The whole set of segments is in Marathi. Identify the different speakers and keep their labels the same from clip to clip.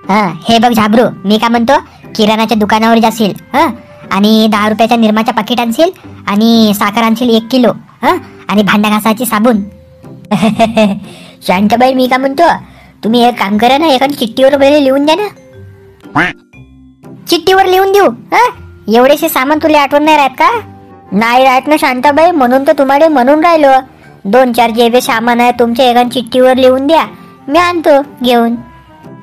Speaker 1: हे बघ झाबरू, मी काय म्हणतो, किराणाच्या दुकानावर जाशील आणि 10 रुपयाच्या निरमाच्या पाकिट आणशील आणि साखर आणशील 1 किलो आणि भांड्या घासाची साबण. शांताबाई, मी काय म्हणतो, तुम्ही एक काम करा ना, एखादी चिठ्ठीवर पहिले लिहून द्या ना. चिठ्ठीवर लिहून देऊ? एवढेसे सामान तुला आठवण नाही राहत का? नाही राहत ना शांताबाई, म्हणून तर तुम्हाला म्हणून राहिलो. 2-4 जे सामान आहे तुमच्या एका चिठ्ठीवर लिहून द्या, मी आणतो घेऊन.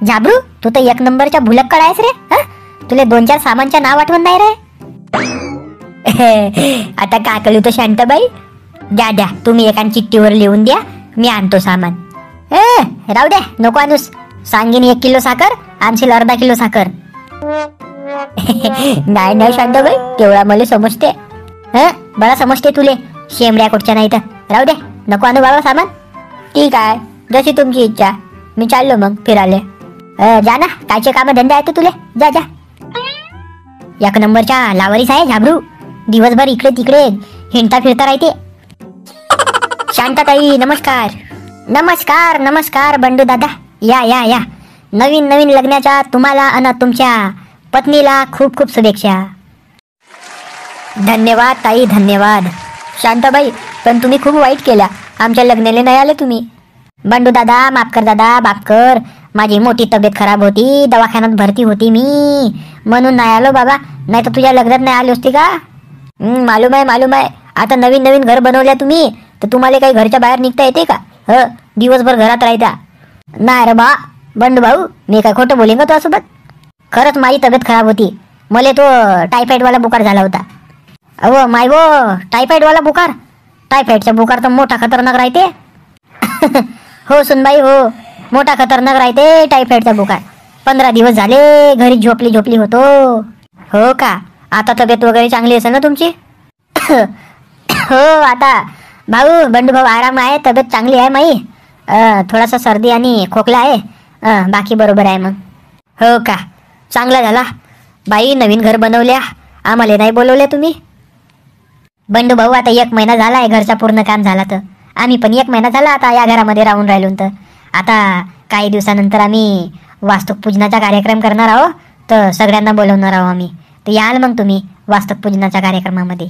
Speaker 1: झाबरू, तू तर 1 नंबरच्या भुलक्कड आहेस रे. तुला 2-4 सामानच्या नाव आठवण नाही रे. आता काय करू तो शांताबाई, द्या तुम्ही एका चिठ्ठीवर लिहून द्या, मी आणतो सामान. राहू द्या, नको आणूस. सांगीन 1 किलो साखर, आणशील अर्धा किलो साखर. नाही शांताबाई, तेवढा मला समजते. बळा समजते तुले, शेमड्या कुठच्या नाही तर. राहू दे, नको आणू बाबा सामान. ठीक आहे, जशी तुमची इच्छा. मी चाललो मग फिराले. जा ना, कायचे काम धंदे आहेत तुले, जा. 1 नंबरच्या लावरीस आहे झाबरू, दिवसभर इकडे तिकडे हिंडता फिरता राहते. शांताताई, नमस्कार. नमस्कार नमस्कार बंडू दादा, या. नवीन लग्नाच्या तुम्हाला आणि तुमच्या पत्नीला खूप खूप शुभेच्छा. धन्यवाद ताई, धन्यवाद. शांताबाई, पण तुम्ही खूप वाईट केल्या, आमच्या लग्नाला नाही आले तुम्ही. बंडू दादा, माफ कर दादा, माफ कर. माझी मोठी तब्येत खराब होती, दवाखान्यात भरती होती मी, म्हणून नाही आलो बाबा. नाही तर तुझ्या लग्नात नाही आली असती का? मालूम आहे. आता नवीन घर बनवल्या तुम्ही, तर तुम्हाला काही घरच्या बाहेर निघता येते का? दिवसभर घरात राहता. नाही रे बा बंडू भाऊ, मी काय खोटं बोलेन का तुझ्यासोबत? खरंच माझी तब्येत खराब होती, मला तो टायफॉइडवाला बुखार झाला होता. अहो माय वो, टायफॉइडवाला बुखार? टायफॉइडचा बुखार तर मोठा खतरनाक राहते. हो सुनबाई, हो, मोठा खतरनाक राहते टायफॉइडचा बुखार. 15 दिवस झाले घरी झोपली होतो. हो का? आता तब्येत वगैरे चांगली असेल ना तुमची? हो, आता भाऊ, बंडू भाऊ आराम आहे, तब्येत चांगली आहे माई. थोडासा सर्दी आणि खोकला आहे, बाकी बरोबर आहे मग. हो का? चांगला झाला बाई, नवीन घर बनवल्या, आम्हाला नाही बोलवले तुम्ही. बंडू भाऊ, आता 1 महिना झाला आहे घरचा पूर्ण काम झाला, तर आम्ही पण 1 महिना झाला आता या घरामध्ये राहून राहिलो. तर आता काही दिवसानंतर आम्ही वास्तुक पूजनाचा कार्यक्रम करणार आहोत, तर सगळ्यांना बोलवणार आहोत आम्ही. तर याल मग तुम्ही वास्तुक पूजनाच्या कार्यक्रमामध्ये.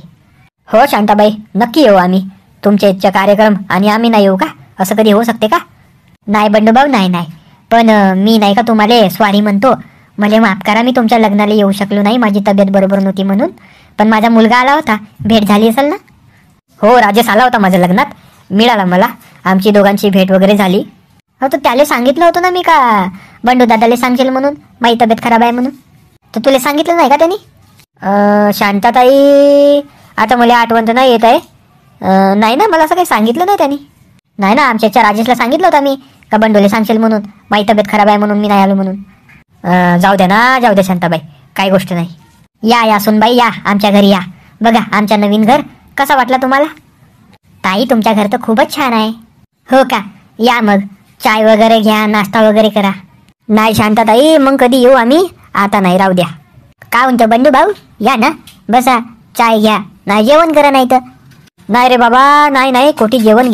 Speaker 1: हो शांताबाई, नक्की येऊ आम्ही. तुमच्या इच्छा कार्यक्रम आणि आम्ही नाही येऊ का? असं कधी होऊ शकते का? नाही बंडू भाऊ, नाही. पण मी नाही का तुम्हाला स्वारी म्हणतो, मला माफ करा, मी तुमच्या लग्नाला येऊ शकलो नाही, माझी तब्येत बरोबर नव्हती म्हणून. पण माझा मुलगा आला होता, भेट झाली असेल ना? हो, राजेश आला होता माझ्या लग्नात, मिळाला मला, आमची दोघांची भेट वगैरे झाली. हो, तर त्याला सांगितलं होतं ना मी का बंडू दादाला सांगशील म्हणून, माझी तब्येत खराब आहे म्हणून. तर तुला सांगितलं नाही का त्यांनी? शांताताई, आता मला आठवण तर नाही येत आहे. नाही ना, मला असं काही सांगितलं नाही त्यांनी. नाही ना, आमच्या राजेशला सांगितलं होतं मी का बंडूला सांगशील म्हणून, माझी तब्येत खराब आहे म्हणून मी नाही आलो म्हणून. जाऊ द्या शांताबाई, काही गोष्ट नाही. या सुनबाई, या आमच्या घरी या. बघा आमच्या नवीन घर, कसा वाटला तुम्हाला? ताई, तुमच्या घर तर खूपच छान आहे. हो का? या मग, चाय वगैरे घ्या, नाश्ता वगैरे करा. नाही शांताताई, मग कधी येऊ आम्ही, आता नाही, राहू द्या. काय म्हणतो बंडू भाऊ, या ना, बसा, चाय घ्या, नाही जेवण करा. नाही तर नाही रे बाबा, नाही, कोठी जेवण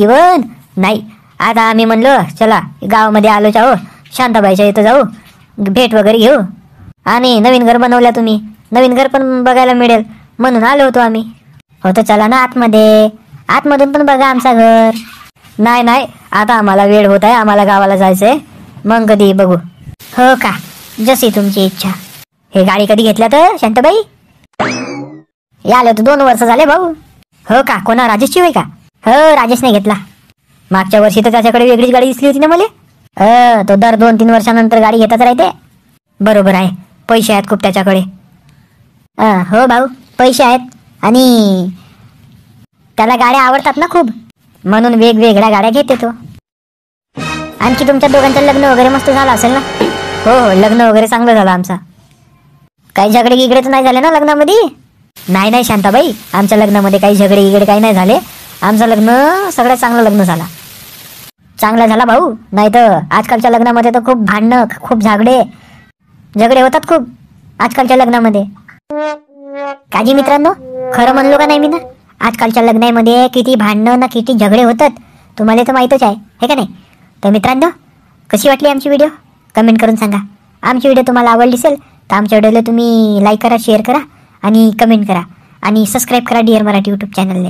Speaker 1: नाही. आता आम्ही म्हणलो चला गावामध्ये आलो जाऊ, शांताबाईच्या इथं जाऊ, भेट वगैरे घेऊ. आणि नवीन घर बनवल्या तुम्ही, नवीन घर पण बघायला मिळेल म्हणून आलो होतो आम्ही. हो तर चला ना आतमधून पण बघा आमचं घर. नाही, आता आम्हाला वेळ होत आहे, आम्हाला गावाला जायचंय, मग कधी बघू. हो का? जशी तुमची इच्छा. हे गाडी कधी घेतल्या तर शांताबाई? याले तर 2 वर्ष झाले भाऊ. हो का? कोणा, राजेशची होय का? हो, राजेशने घेतला. मागच्या वर्षी तर त्याच्याकडे वेगळीच गाडी दिसली होती ना मला. तो दर 2-3 वर्षानंतर गाडी घेतच राहते. बरोबर आहे, पैसे आहेत खूप त्याच्याकडे. हो भाऊ, पैसे आहेत आणि त्याला गाड्या आवडतात ना खूप, म्हणून वेगवेगळ्या गाड्या घेते तो. आणखी तुमच्या दोघांचं लग्न वगैरे मस्त झालं असेल ना? हो, लग्न वगैरे चांगलं झालं आमचा. काही झगडे गिगडे तर नाही झाले ना लग्नामध्ये? नाही शांताबाई, आमच्या लग्नामध्ये काही झगडे गिगडे काही नाही झाले. आमचं लग्न सगळ्यात चांगलं लग्न चांगला झाला भाऊ. नाही तर आजकालच्या लग्नामध्ये तर खूप भांडणं, खूप झगडे होतात खूप आजकालच्या लग्नामध्ये. काजी मित्रांनो, खरं म्हणलो का नाही मी ना? आजकालच्या लग्नामध्ये किती भांडणं ना किती झगडे होतात, तुम्हाला तर माहीतच आहे, हे का नाही? तर मित्रांनो, कशी वाटली आमची व्हिडिओ कमेंट करून सांगा. आमची व्हिडिओ तुम्हाला आवडली असेल तर आमच्या व्हिडिओला तुम्ही लाईक करा, शेअर करा आणि कमेंट करा आणि सबस्क्राईब करा डिअर मराठी यूट्यूब चॅनलने.